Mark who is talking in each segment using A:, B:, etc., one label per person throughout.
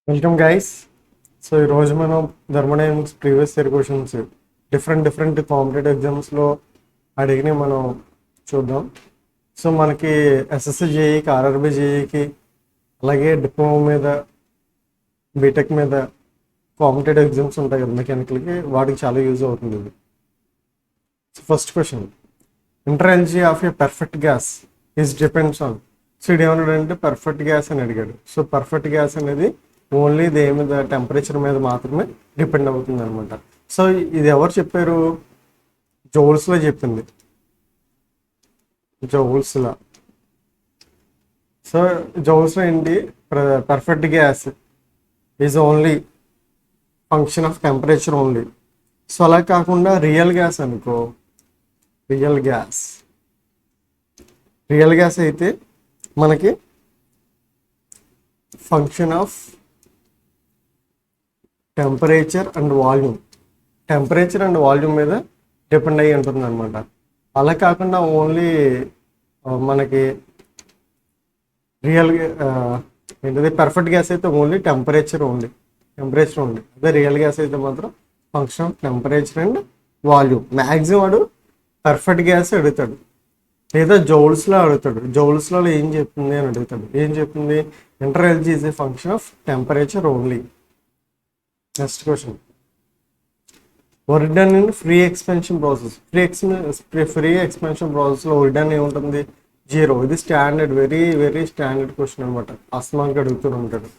A: Welcome guys. So ఈరోజు మనం thermodynamics previous year questions different competitive ఎగ్జామ్స్లో అడిగినవి మనం చూద్దాం. సో మనకి ఎస్ఎస్సి జేఈకి, ఆర్ఆర్బి జేఈకి, అలాగే డిప్లొమా మీద, బీటెక్ మీద కాంపిటేటివ్ ఎగ్జామ్స్ ఉంటాయి కదా మెకానికల్కి, వాటికి చాలా యూజ్ అవుతుంది ఇది. So first question, internal energy of a perfect gas is depends on. So ఇది ఏమన్నాడంటే పర్ఫెక్ట్ గ్యాస్ అని అడిగాడు. సో పర్ఫెక్ట్ గ్యాస్ అనేది ఓన్లీ దేని మీద, టెంపరేచర్ మీద మాత్రమే డిపెండ్ అవుతుంది అనమాట. సో ఇది ఎవరు చెప్పారు? జౌల్స్లో చెప్పింది, జౌల్స్లో. సో జౌల్స్లో ఏంటి, perfect gas is only function of temperature only. So అలా కాకుండా రియల్ గ్యాస్ అనుకో, రియల్ గ్యాస్ అయితే మనకి function of temperature and volume మీద డిపెండ్ అయ్యి ఉంటుంది అనమాట. అలా కాకుండా ఓన్లీ మనకి రియల్ ఏంటది, పర్ఫెక్ట్ గ్యాస్ అయితే ఓన్లీ టెంపరేచర్ ఉంది. అదే రియల్ గ్యాస్ అయితే మాత్రం function of temperature and volume. Maximum వాడు పర్ఫెక్ట్ గ్యాస్ అడుగుతాడు, లేదా జౌల్స్లో అడుగుతాడు. జౌల్స్లో ఏం చెప్తుంది అని అడుగుతాడు. ఏం చెప్తుంది? Internal energy is a function of temperature only. Next question, work done in free expansion process. Free expansion ప్రాసెస్లో వర్క్ డన్ ఏముంటుంది? 0. ఇది స్టాండర్డ్, వెరీ స్టాండర్డ్ క్వశ్చన్ అనమాట. అస్మాన్కి అడుగుతూ ఉంటాడు.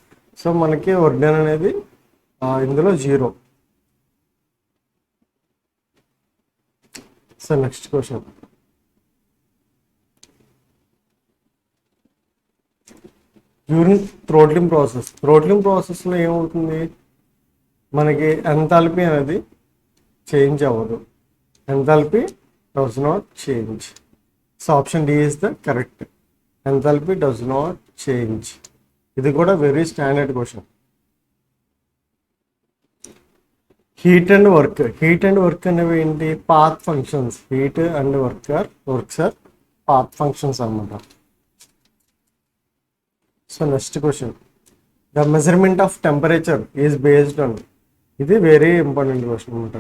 A: సో మనకి వర్క్ డన్ అనేది ఇందులో 0. So next question, during throttling ప్రాసెస్లో ఏమవుతుంది? మనకి ఎంథాల్పీ అనేది చేంజ్ అవ్వదు. Enthalpy does not change. So option D is the correct. Enthalpy does not change. ఇది కూడా very standard question. Heat and work అనేవి ఏంటి? Path functions. Heat and works are path functions అన్నమాట. So next question, the measurement of temperature is based on. ఇది very important question అనమాట.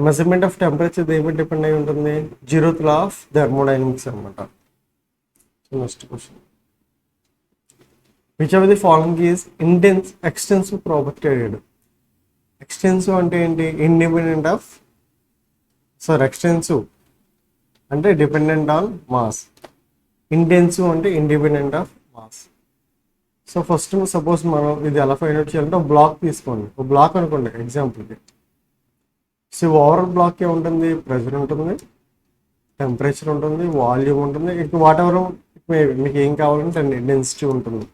A: Measurement of temperature ఏమి depend అయి ఉంటుంది? 0th law of thermodynamics అనమాట. So next question, which of the following is extensive property అడిగాడు. Extensive అంటే ఏంటి? Extensive అంటే డిపెండెంట్ ఆన్ మాస్. ఇంటెన్సివ్ అంటే independent of mass. So first suppose మనం ఇది ఎలా ఫైండ్ అవుట్ చేయాలంటే ఒక బ్లాక్ తీసుకోండి. ఒక బ్లాక్ అనుకోండి ఎగ్జాంపుల్కి. సో ఓవరాల్ బ్లాక్ ఏముంటుంది? ప్రెషర్ ఉంటుంది, టెంపరేచర్ ఉంటుంది, వాల్యూమ్ ఉంటుంది, ఇంక వాట్ ఎవర్ మీకు ఏం కావాలంటే డెన్సిటీ ఉంటుంది.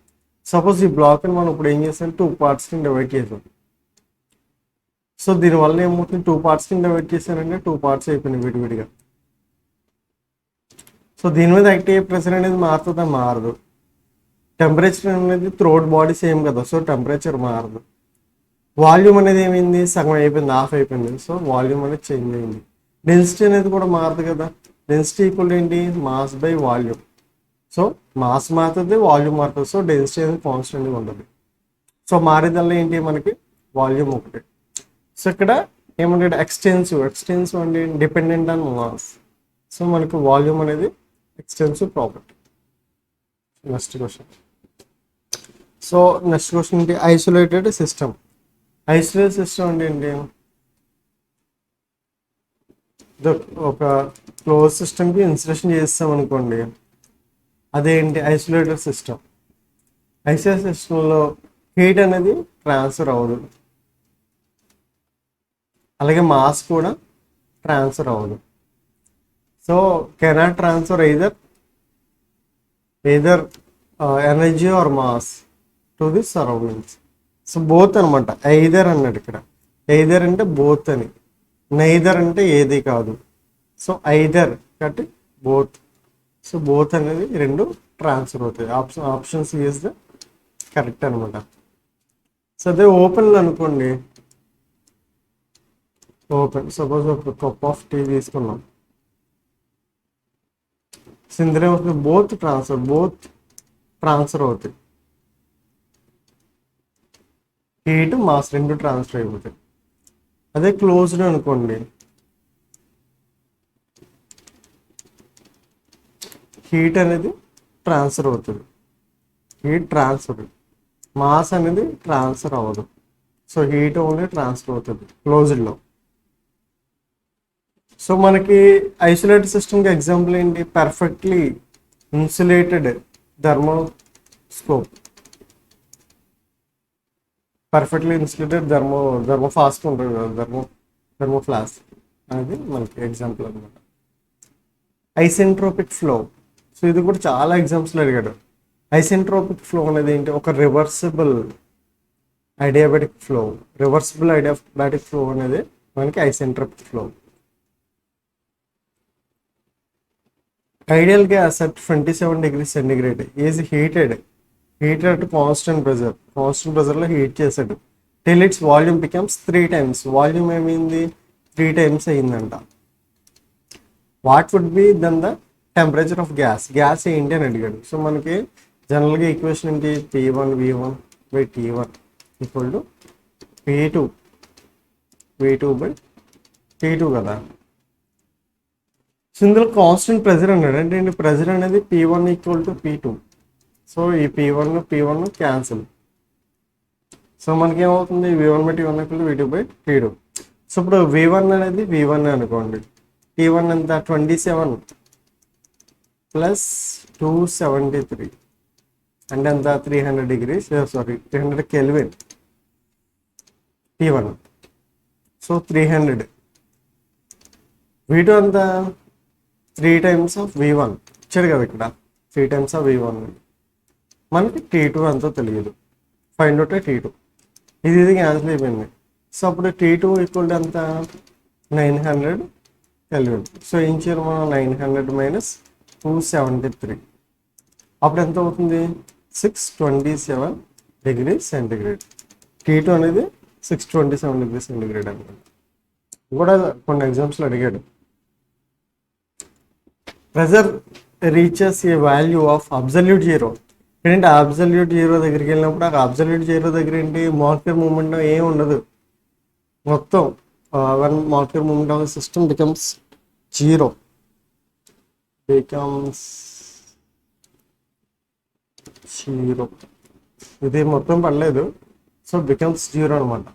A: సపోజ్ ఈ బ్లాక్ని మనం ఇప్పుడు ఏం చేసాం, 2 partsని డివైడ్ చేసాం. సో దీనివల్ల ఏమవుతుంది? 2 partsని డివైడ్ చేశారంటే 2 parts అయిపోయినాయి విడివిడిగా. సో దీని మీద యాక్ట్ అయ్యే ప్రెషర్ అనేది మారుతుందా? మారదు. టెంపరేచర్ అనేది త్రూఅవుట్ బాడీ సేమ్ కదా, సో టెంపరేచర్ మారదు. వాల్యూమ్ అనేది ఏమైంది? సగం అయిపోయింది, హాఫ్ అయిపోయింది. సో వాల్యూమ్ అనేది చేంజ్ అయింది. డెన్సిటీ అనేది కూడా మారదు కదా. డెన్సిటీ ఈక్వల్ ఏంటి? Mass by volume. So mass మారుతుంది, వాల్యూమ్ మారుతుంది. సో డెన్సిటీ అనేది కాన్స్టెంట్గా ఉంటుంది. సో మారేదల్లా ఏంటి? మనకి వాల్యూమ్ ఒకటి. సో ఇక్కడ ఏమంటే ఎక్స్టెన్సివ్ అంటే డిపెండెంట్ ఆన్ మాస్. సో మనకి వాల్యూమ్ అనేది ఎక్స్టెన్సివ్ ప్రాపర్టీ. నెక్స్ట్ క్వశ్చన్, ఏంటి? ఐసోలేటెడ్ సిస్టమ్ అంటే ఏంటి? ఒక క్లోజ్ సిస్టమ్కి ఇన్సులేషన్ చేస్తాం అనుకోండి, అదేంటి? ఐసోలేటెడ్ సిస్టంలో హీట్ అనేది ట్రాన్స్ఫర్ అవ్వదు, అలాగే మాస్ కూడా ట్రాన్స్ఫర్ అవ్వదు. So cannot transfer either energy or mass to the surroundings. So both అనమాట. ఐదర్ అన్నాడు ఇక్కడ. ఐదర్ అంటే బోత్ అని, నైదర్ అంటే ఏది కాదు. సో ఐదర్ కాబట్టి బోత్. సో బోత్ అనేది రెండు ట్రాన్స్ఫర్ అవుతాయి. Option C is the correct అనమాట. సో అదే ఓపెన్ అనుకోండి. సపోజ్ ఒక కప్ ఆఫ్ టీ తీసుకున్నాం. సో ఇందులో బోత్ ట్రాన్స్ఫర్ అవుతాయి. హీట్ మాస్ రెండు ట్రాన్స్ఫర్ అయిపోతాయి. అదే క్లోజ్డ్ అనుకోండి, హీట్ అనేది ట్రాన్స్ఫర్ అవుతుంది, హీట్ ట్రాన్స్ఫర్, మాస్ అనేది ట్రాన్స్ఫర్ అవ్వదు. సో హీట్ ఓన్లీ ట్రాన్స్ఫర్ అవుతుంది క్లోజ్డ్లో. సో మనకి ఐసోలేటెడ్ సిస్టమ్కి ఎగ్జాంపుల్ ఏంటి? Perfectly insulated thermoscope, perfectly insulated థర్మోఫాస్ట్ ఉంటుంది కదా, థర్మోఫ్లాస్క్ అనేది మనకి ఎగ్జాంపుల్ అనమాట. ఐసెంట్రోపిక్ ఫ్లో, సో ఇది కూడా చాలా ఎగ్జామ్స్లో అడిగాడు. ఐసెంట్రోపిక్ ఫ్లో అనేది ఏంటి? ఒక reversible adiabatic flow. Reversible adiabatic flow అనేది మనకి isentropic flow. Ideal gas at 27 degrees centigrade is heated at constant ప్రెజర్లో హీట్ చేశాడు till its volume becomes 3 times. Volume ఏమైంది? 3 times అయిందంట. What would be then the temperature of gas ఏంటి అని అడిగాడు. So మనకి జనరల్గా ఈక్వేషన్ ఏంటి? P1V1/T1 ఈక్వల్ టు P2V2/T2 కదా. సో ఇందులో కాన్స్టెంట్ ప్రెజర్ అన్నాడు. అంటే ప్రెజర్ అనేది P1 equal to P2. So ఈ P1 క్యాన్సిల్. సో మనకి ఏమవుతుంది? V1/T1 equal to V2/T2. So ఇప్పుడు V1 అనేది V1 అనుకోండి. T1 ఎంత? 27 ప్లస్ 273 అంటే ఎంత? 300 degrees, 300 Kelvin T1. So 300. V2 ఎంత? 3 times ఆఫ్ V1 ఇచ్చాడు కదా ఇక్కడ, 3 times ఆఫ్ V1. మనకి T2 ఎంతో తెలియదు, ఫైండ్ అవుట్ T2. ఇది క్యాన్సిల్ అయిపోయింది. సో అప్పుడు T2 ఈక్వల్ టు ఎంత? 900 Kelvin. సో ఏం చేయాలి మనం? 900 మైనస్ 273 అప్పుడు ఎంత అవుతుంది? 627 degrees సెంటిగ్రేడ్. T2 అనేది 627 degrees సెంటిగ్రేడ్ అనమాట. కూడా కొన్ని ఎగ్జామ్స్లో అడిగాడు. Pressure reaches A value of absolute zero. ఏంటంటే అబ్సల్యూట్ జీరో దగ్గరికి వెళ్ళినప్పుడు ఆ అబ్సల్యూట్ జీరో దగ్గర ఏంటి? మాలిక్యులర్ మూమెంట్ ఏం ఉండదు. మొత్తం one molecular moment of system becomes zero. ఇది మొత్తం పడలేదు. సో బికమ్స్ జీరో అనమాట.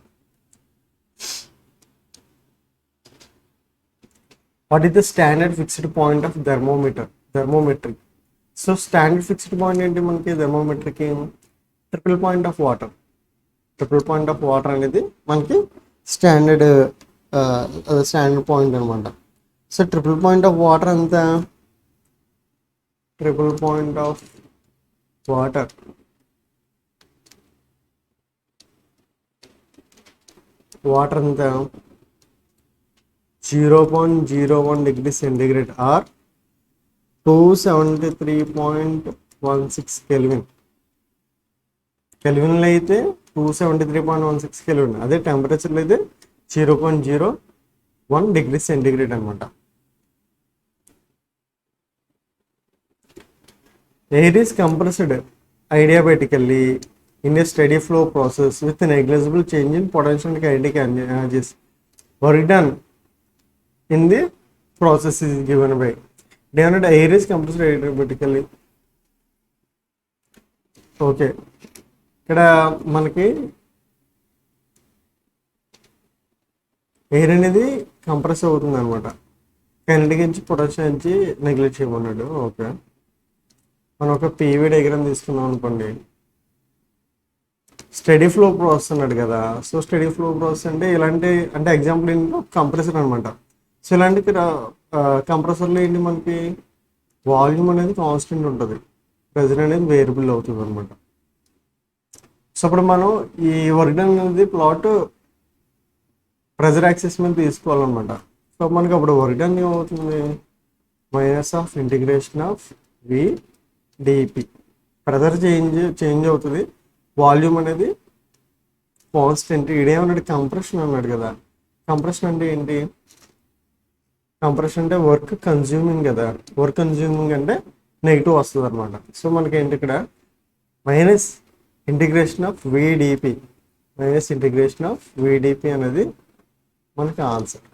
A: What is the standard fixed point of thermometry? So standard fixed point ఏంటి మనకి థర్మోమెట్రీకి? Triple point of water. Triple point of water అనేది మనకి స్టాండర్డ్ పాయింట్ అనమాట. So triple point of water ఎంత? ట్రిపుల్ పాయింట్ ఆఫ్ వాటర్ ఎంత? 0.01 degrees centigrade or 273.16 Kelvin. కెల్విన్లో అయితే 273.16 Kelvin. అదే టెంపరేచర్లో అయితే 0.01 degrees సెంటిగ్రేడ్ అనమాట. Air is compressed adiabatically in a steady flow process with negligible change in potential kinetic energies work done in the process is given by. ఏమన్నా air is compressed adiabatically. Okay, ఇక్కడ మనకి air అనేది compress అవుతుంది అనమాట. Kinetic నుంచి potential నుంచి neglect చేయమన్నాడు. Okay, మనం ఒక పీవీ డయాగ్రామ్ తీసుకున్నాం అనుకోండి. స్టడీ ఫ్లో ప్రాసెస్ అన్నాడు కదా. సో స్టడీ ఫ్లో ప్రాసెస్ అంటే ఇలాంటి, అంటే ఎగ్జాంపుల్ ఏంటో కంప్రెసర్ అనమాట. సో ఇలాంటి కంప్రెసర్లో ఏంటి మనకి వాల్యూమ్ అనేది కాన్స్టెంట్ ఉంటుంది, ప్రెజర్ అనేది వేరియబుల్ అవుతుంది అనమాట. సో అప్పుడు మనం ఈ వర్క్ డన్ అనేది ప్లాట్ ప్రెజర్ యాక్సిస్ మీద తీసుకోవాలన్నమాట. సో మనకి అప్పుడు వర్క్ డన్ ఏమవుతుంది? Minus of integration of V DP. Pressure change అవుతుంది, వాల్యూమ్ అనేది కాన్స్టెంట్. ఇదేమన్నాడు? కంప్రెషన్ అన్నాడు కదా. కంప్రెషన్ అంటే ఏంటి? కంప్రెషన్ అంటే వర్క్ కన్జ్యూమింగ్ కదా. వర్క్ కన్జ్యూమింగ్ అంటే నెగిటివ్ వస్తుంది అనమాట. సో మనకి ఏంటి ఇక్కడ? Minus integration of VDP, minus integration of VDP అనేది మనకి answer.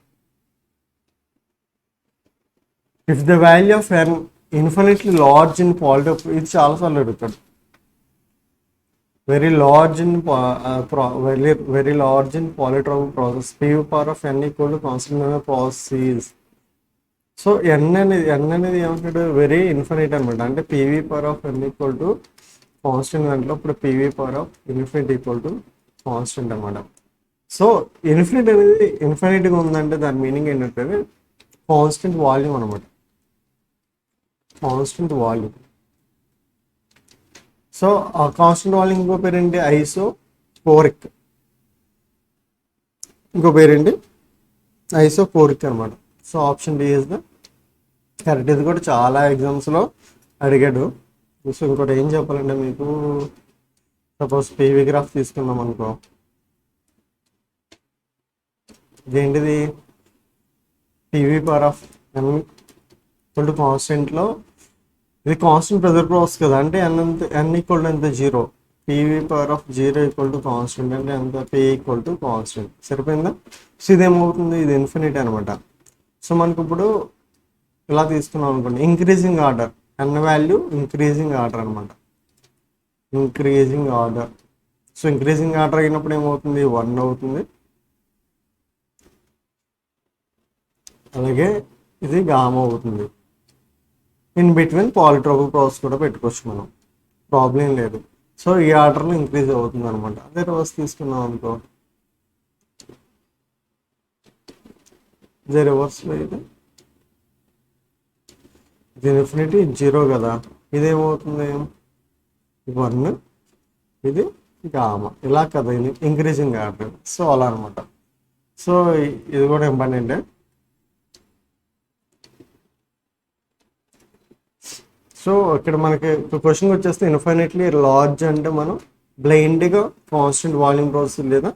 A: If the value of n infinitely large in పాలిటాప్, ఇది చాలాసార్లు అడుగుతాడు. Very large in very large in పాలిట్రోపిక్ process, PV power of n equal to constant process. So n అనేది ఏమంటాడు, very infinite అనమాట. అంటే PV power of n equal to constant దాంట్లో ఇప్పుడు PV power of infinite equal to constant అనమాట. So infinite అనేది ఇన్ఫినిట్గా ఉందంటే దాని మీనింగ్ ఏంటంటే కాన్స్టెంట్ వాల్యూమ్ అనమాట. Constant volume. సో ఆ కాన్స్టెంట్ వాల్యూమ్ ఇంకో పేరేంటి, ఐసోకోరిక్. ఇంకో పేరేంటి, ఐసోకోరిక్ అనమాట. So option D is the correct. ఇది కూడా చాలా ఎగ్జామ్స్లో అడిగాడు. సో ఇంకోటి ఏం చెప్పాలంటే మీకు, సపోజ్ PV గ్రాఫ్ తీసుకున్నాం అనుకో, ఇదేంటిది PV power of n equal to కాన్స్టెంట్లో, ఇది కాన్స్టెంట్ ప్రెజర్ ప్రాసెస్ కదా, అంటే n ఈక్వల్ టు ఎంత, 0. PV power of 0 equal to constant అంటే ఎంత, P ఈక్వల్ టు కాన్స్టెంట్. సరిపోయిందా? సో ఇదేమవుతుంది, ఇది ఇన్ఫినిట్ అనమాట. సో మనకి ఇప్పుడు ఇలా తీసుకున్నాం అనుకోండి, increasing order, n value increasing order అనమాట. Increasing order. So increasing order అయినప్పుడు ఏమవుతుంది, 1 అవుతుంది. అలాగే ఇది గామా అవుతుంది. ఇన్ బిట్వీన్ పాలిట్రోపిక్ ప్రాసెస్ కూడా పెట్టుకోవచ్చు మనం, ప్రాబ్లం లేదు. సో ఈ ఆర్డర్లో ఇంక్రీజ్ అవుతుంది అనమాట. అదే రివర్స్ తీసుకున్నాం అనుకో, ఇదే రివర్స్లో ఇది ఇన్ఫినిటీ 0 కదా, ఇదేమవుతుంది 1, ఇది గామా, ఇలా కదా, ఇది ఇంక్రీజింగ్ ఆర్డర్. సో అలా అనమాట. సో ఇది కూడా ఇంపార్టెంట్. సో ఇక్కడ మనకి క్వశ్చన్ వచ్చేస్తే ఇన్ఫైనైట్లీ లార్జ్ అంటే మనం బ్లైండ్గా కాన్స్టెంట్ వాల్యూమ్ ప్రాసెస్ లేదా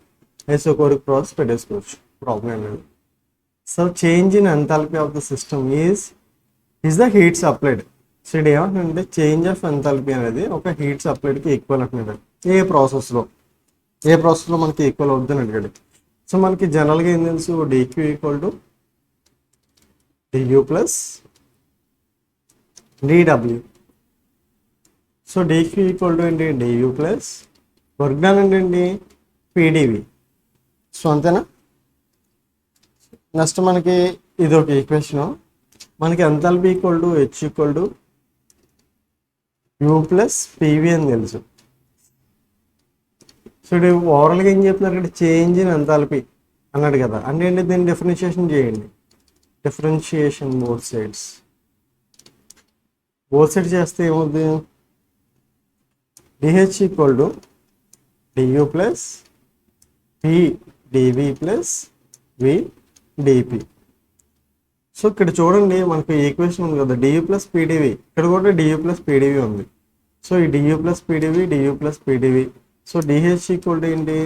A: ఐసోకోరిక్ ప్రాసెస్ పెట్టేసుకోవచ్చు, ప్రాబ్లం లేదు. So change in enthalpy of the system is the heat supplied. So ఇది ఏమంటే చేంజ్ ఆఫ్ ఎంథాల్పీ అనేది ఒక హీట్ సప్లైడ్కి ఈక్వల్ అంటున్నాడు. ఏ ప్రాసెస్లో మనకి ఈక్వల్ అవుతుందని అడిగాడు. సో మనకి జనరల్గా ఏం తెలుసు, DQ equal to DU plus DW. So DQ equal to ఏంటి, DU ప్లస్ వర్క్ డన్ అంటే ఏంటి, PdV. సో అంతేనా. నెక్స్ట్ మనకి ఇది ఒక ఈక్వేషన్, మనకి enthalpy equal to H equal to U plus PV అని తెలుసు. సో ఇది ఓవరాల్గా ఏం చెప్తున్నారు అంటే చేంజ్ ఇన్ ఎంథాల్పీ అన్నాడు కదా, అంటే ఏంటి, దీన్ని డిఫరెన్షియేషన్ చేయండి. డిఫరెన్షియేషన్ బోత్ సైడ్స్ చేస్తే ఏమవుతుంది, DH equal to DU plus PdV plus VdP. So ఇక్కడ చూడండి మనకి ఈక్వేషన్ ఉంది కదా, DU ప్లస్ PdV, ఇక్కడ కూడా DU ప్లస్ PdV ఉంది. సో ఈ DU plus PdV. So DH equal to ఏంటి,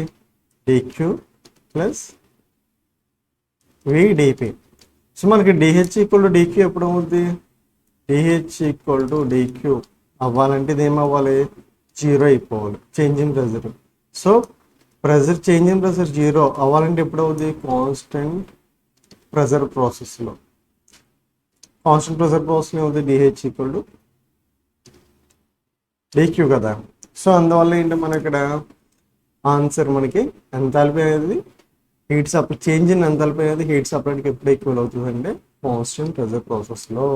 A: DQ ప్లస్ VdP. సో మనకి DH ఈక్వల్ టు DQ ఎప్పుడు అవుతుంది, DH ఈక్వల్ టు DQ అవ్వాలంటే ఇది ఏమవ్వాలి, 0 అయిపోవాలి, change in pressure. So change in pressure 0 అవ్వాలంటే ఎప్పుడు అవుతుంది, కాన్స్టెంట్ ప్రెజర్ ప్రాసెస్లో. కాన్స్టెంట్ ప్రెజర్ ప్రాసెస్లో అవుతుంది DH ఈక్వల్ టు DQ కదా. సో అందువల్ల ఏంటి, మన ఇక్కడ ఆన్సర్ మనకి ఎంథాల్పీ అనేది heat supply, change in enthalpy అనేది హీట్ సప్లైకి ఎప్పుడు ఈక్వల్ అవుతుంది అంటే కాన్స్టెంట్ ప్రెజర్ ప్రాసెస్లో.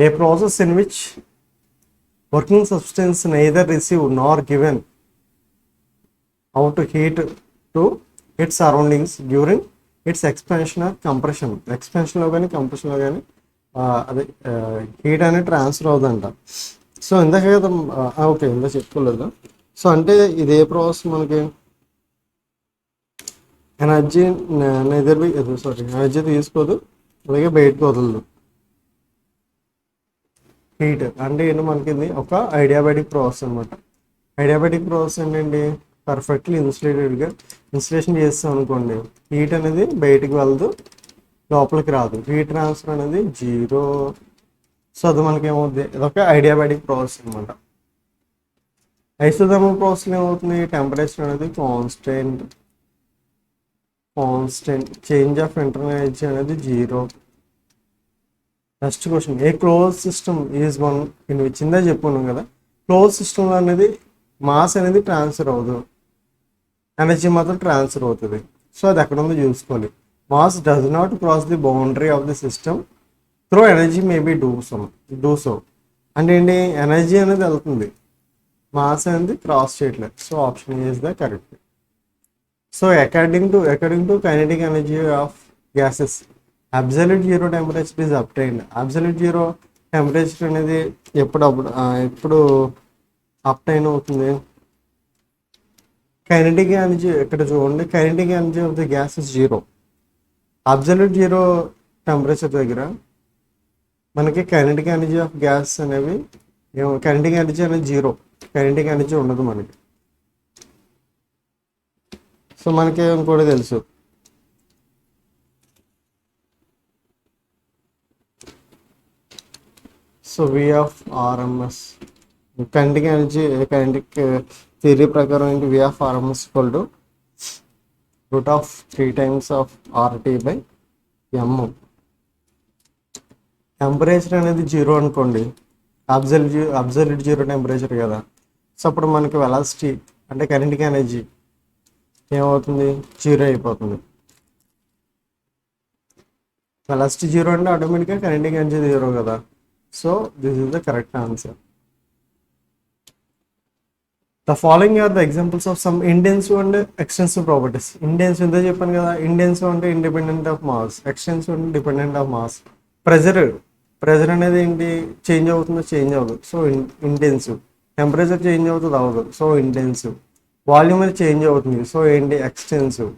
A: A process in which working substance neither receive nor given out to heat to its surroundings during its expansion or compression. ఎక్స్పాన్షన్లో కానీ కంప్రెషన్లో కానీ అదే heat అనేది transfer అవుతుందంట. సో ఇందాక కదా, ఓకే ఇందాక చెప్పుకోలేదు. సో అంటే ఇది ఏ ప్రాసెస్, మనకి ఎనర్జీ ఎనర్జీ తీసుకోదు, అలాగే బయటకు వదలదు. హీట్ అంటే ఏంటి, మనకి ఇది ఒక ఐడియాబెటిక్ ప్రాసెస్ అనమాట. ఐడియాబెటిక్ ప్రాసెస్ ఏంటండి, పర్ఫెక్ట్లీ ఇన్సులేషన్ చేస్తాం అనుకోండి, హీట్ అనేది బయటికి వెళ్ళదు, లోపలికి రాదు, హీట్ ట్రాన్స్ఫర్ అనేది 0. సో అది మనకి ఏమవుతుంది, ఇదొక ఐడియాబెటిక్ ప్రాసెస్ అనమాట. ఐసోథర్మల్ ప్రాసెస్లో ఏమవుతుంది, టెంపరేచర్ అనేది constant change of internal energy అనేది జీరో. Next question, a close system is one in which, ఇందా చెప్పుకున్నాం కదా, క్లోజ్ సిస్టమ్ అనేది మాస్ అనేది ట్రాన్స్ఫర్ అవ్వదు, ఎనర్జీ మాత్రం ట్రాన్స్ఫర్ అవుతుంది. సో అది ఎక్కడ ఉందో చూసుకోవాలి. Mass does not cross the boundary of the system through energy maybe do so అంటే ఏంటి, ఎనర్జీ అనేది వెళ్తుంది, మాస్ అనేది క్రాస్ చేయట్లేదు. So option is the correct. So according to kinetic energy of gases absolute zero temperature is obtained. Absolute zero temperature అనేది ఎప్పుడు obtain అవుతుంది, kinetic energy ఇక్కడ చూడండి, kinetic energy of the gas is zero. Absolute zero temperature దగ్గర మనకి kinetic energy of gas అనేవి, kinetic energy అనేది జీరో, కైనెటిక్ ఎనర్జీ ఉండదు మనకి. సో మనకి ఇంకోటి తెలుసు, so V of RMS kinetic energy, kinetic theory ప్రకారం ఏంటి, V of RMS equal to root of 3 times of RT by M. Temperature అనేది జీరో అనుకోండి, అబ్సల్యూట్ జీరో టెంపరేచర్ కదా. సో అప్పుడు మనకి వెలాసిటీ అంటే కైనెటిక్ ఎనర్జీ ఏమవుతుంది, జీరో అయిపోతుంది. వెలాసిటీ జీరో అంటే ఆటోమేటిక్గా కైనెటిక్ ఎనర్జీ జీరో కదా. So this is the correct answer. The following are the examples of some intensive and extensive properties. Intensive ఇంతే చెప్పాను కదా, ఇంటెన్సివ్ అంటే ఇండిపెండెంట్ ఆఫ్ మాస్, ఎక్స్టెన్సివ్ అంటే డిపెండెంట్ ఆఫ్ మాస్. ప్రెజర్ అనేది ఏంటి, చేంజ్ అవుతుందో change అవ్వదు, సో ఇంటెన్సివ్. టెంపరేచర్ చేంజ్ అవుతుంది అవ్వదు, సో ఇంటెన్సివ్. వాల్యూమ్ అనేది చేంజ్ అవుతుంది, సో ఏంటి, ఎక్స్టెన్సివ్.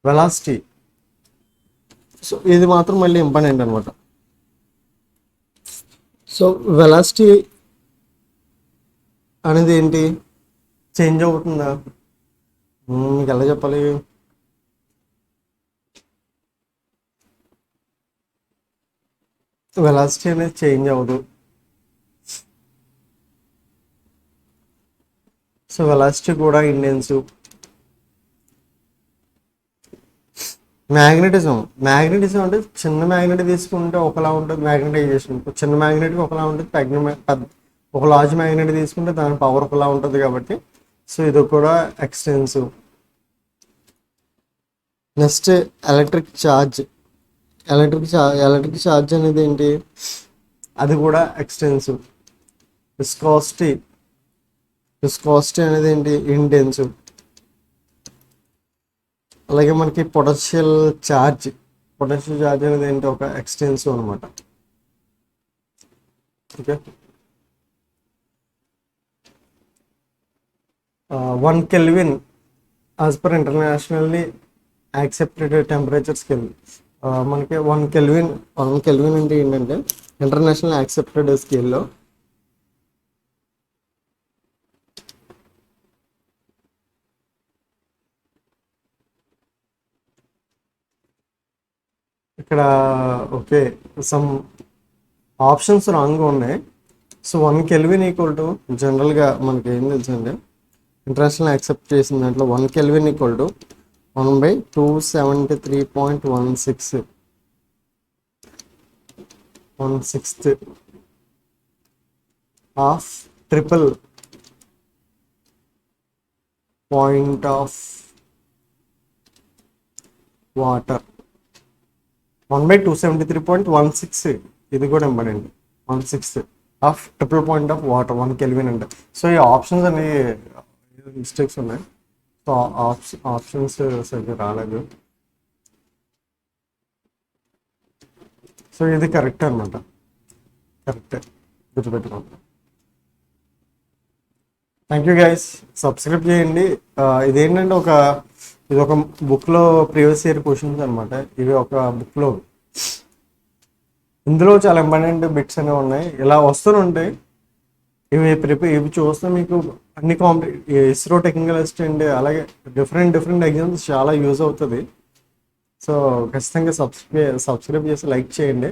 A: వెలాసిటీ, సో ఇది మాత్రం మళ్ళీ ఇంపార్టెంట్ అనమాట. సో వెలాసిటీ అనేది ఏంటి, చేంజ్ అవుతుందా, మీకు ఎలా చెప్పాలి, వెలాసిటీ అనేది చేంజ్ అవ్వదు. సో వెలాసిటీ కూడా ఇంటెన్సివ్. మ్యాగ్నెటిజం అంటే చిన్న మ్యాగ్నెట్ తీసుకుంటే ఒకలా ఉంటుంది మ్యాగ్నెటైజేషన్, చిన్న మ్యాగ్నెట్కి ఒకలా ఉంటుంది, ఒక లార్జ్ మ్యాగ్నెట్ తీసుకుంటే దాని పవర్ ఒకలా ఉంటుంది కాబట్టి. సో ఇది కూడా ఎక్స్టెన్సివ్. నెక్స్ట్ ఎలక్ట్రిక్ ఛార్జ్ అనేది ఏంటి, అది కూడా ఎక్స్టెన్సివ్. విస్కాసిటీ అనేది ఏంటి, ఇంటెన్సివ్. అలాగే మనకి పొటెన్షియల్ ఛార్జ్ అనేది ఏంటి, ఒక ఎక్స్టెన్సివ్ అనమాట. Okay, 1 Kelvin as per internationally accepted temperature scale. మనకి 1 Kelvin అంటే ఏంటంటే ఇంటర్నేషనల్ యాక్సెప్టెడ్ స్కేల్లో ఇక్కడ ఓకే సమ్ ఆప్షన్స్ రాంగ్గా ఉన్నాయి. సో 1 Kelvin ఈక్వల్ టు జనరల్గా మనకి ఏం తెలుసండి, ఇంటర్నేషనల్ యాక్సెప్ట్ చేసిన దాంట్లో 1 Kelvin equal to 1/273.16 of triple point of water. 1/273.16, ఇది కూడా important, 1/6 of triple point of water 1 Kelvin అంటే. సో ఈ ఆప్షన్స్ అన్ని మిస్టేక్స్ ఉన్నాయి. సో ఆప్షన్స్ సరిగ్గా రాలేదు. సో ఇది కరెక్ట్ అనమాట, కరెక్ట్ గుర్తుపెట్టుకోండి. థ్యాంక్ యూ గైస్, సబ్స్క్రైబ్ చేయండి. ఇదేంటంటే ఇది ఒక బుక్లో ప్రీవియస్ ఇయర్ క్వశ్చన్స్ అనమాట. ఇవి ఒక బుక్లో, ఇందులో చాలా ఇంపార్టెంట్ బిట్స్ అనేవి ఉన్నాయి, ఇలా వస్తూనే ఇవి చూస్తే మీకు అన్ని ఇస్రో టెక్నికల్ అసిస్టెంట్ అలాగే డిఫరెంట్ ఎగ్జామ్స్ చాలా యూజ్ అవుతుంది. సో ఖచ్చితంగా సబ్స్క్రైబ్ చేసి లైక్ చేయండి.